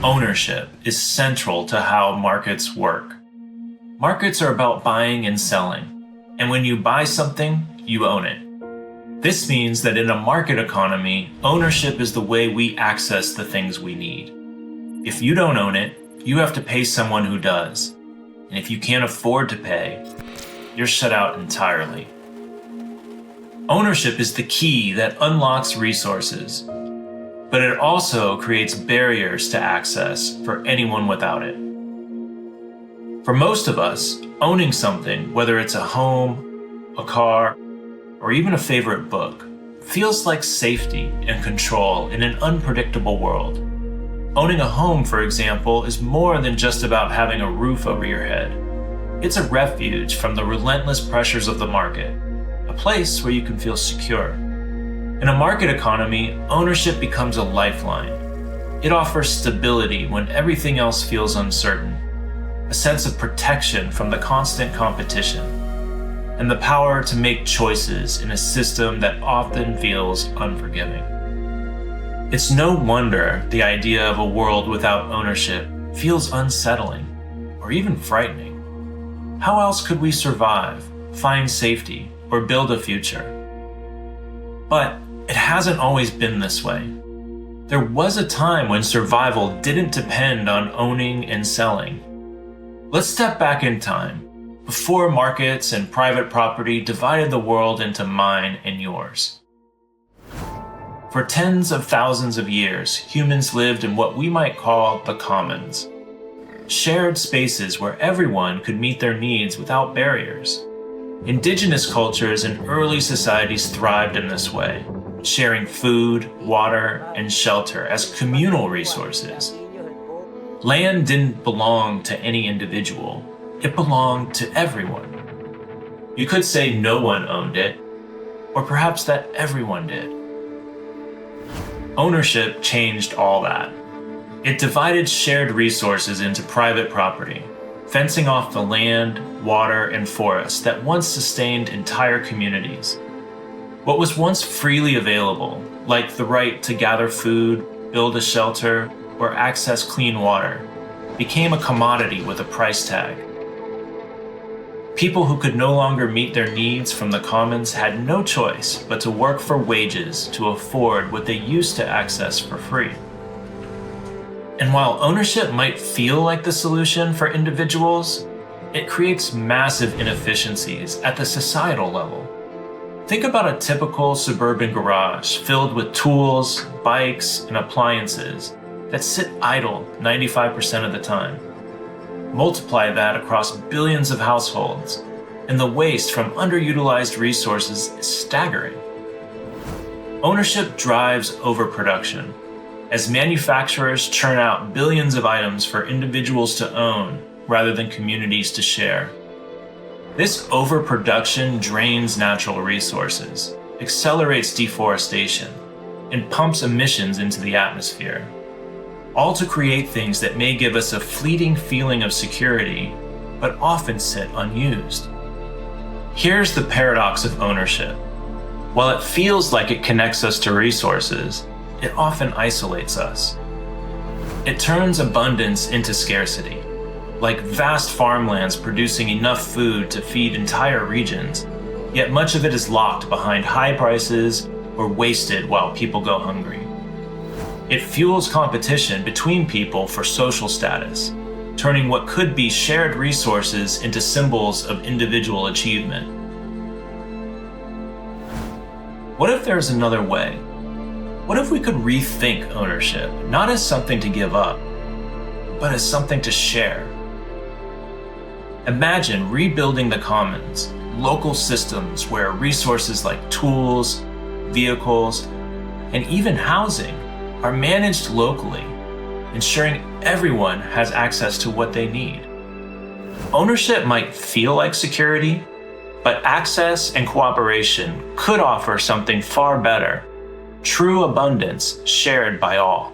ownership is central to how markets work. Markets are about buying and selling, and when you buy something, you own it. This means that in a market economy, ownership is the way we access the things we need. If you don't own it, you have to pay someone who does. And if you can't afford to pay, you're shut out entirely. Ownership is the key that unlocks resources, but it also creates barriers to access for anyone without it. For most of us, owning something, whether it's a home, a car, or even a favorite book, feels like safety and control in an unpredictable world. Owning a home, for example, is more than just about having a roof over your head. It's a refuge from the relentless pressures of the market, a place where you can feel secure. In a market economy, ownership becomes a lifeline. It offers stability when everything else feels uncertain, a sense of protection from the constant competition, and the power to make choices in a system that often feels unforgiving. It's no wonder the idea of a world without ownership feels unsettling or even frightening. How else could we survive, find safety, or build a future? But it hasn't always been this way. There was a time when survival didn't depend on owning and selling. Let's step back in time, before markets and private property divided the world into mine and yours. For tens of thousands of years, humans lived in what we might call the commons, shared spaces where everyone could meet their needs without barriers. Indigenous cultures and early societies thrived in this way, sharing food, water, and shelter as communal resources. Land didn't belong to any individual. It belonged to everyone. You could say no one owned it, or perhaps that everyone did. Ownership changed all that. It divided shared resources into private property, fencing off the land, water, and forests that once sustained entire communities. What was once freely available, like the right to gather food, build a shelter, or access clean water, became a commodity with a price tag. People who could no longer meet their needs from the commons had no choice but to work for wages to afford what they used to access for free. And while ownership might feel like the solution for individuals, it creates massive inefficiencies at the societal level. Think about a typical suburban garage filled with tools, bikes, and appliances that sit idle 95% of the time. Multiply that across billions of households, and the waste from underutilized resources is staggering. Ownership drives overproduction, as manufacturers churn out billions of items for individuals to own rather than communities to share. This overproduction drains natural resources, accelerates deforestation, and pumps emissions into the atmosphere, all to create things that may give us a fleeting feeling of security, but often sit unused. Here's the paradox of ownership. While it feels like it connects us to resources, it often isolates us. It turns abundance into scarcity, like vast farmlands producing enough food to feed entire regions, yet much of it is locked behind high prices or wasted while people go hungry. It fuels competition between people for social status, turning what could be shared resources into symbols of individual achievement. What if there's another way? What if we could rethink ownership, not as something to give up, but as something to share? Imagine rebuilding the commons, local systems where resources like tools, vehicles, and even housing are managed locally, ensuring everyone has access to what they need. Ownership might feel like security, but access and cooperation could offer something far better: true abundance shared by all.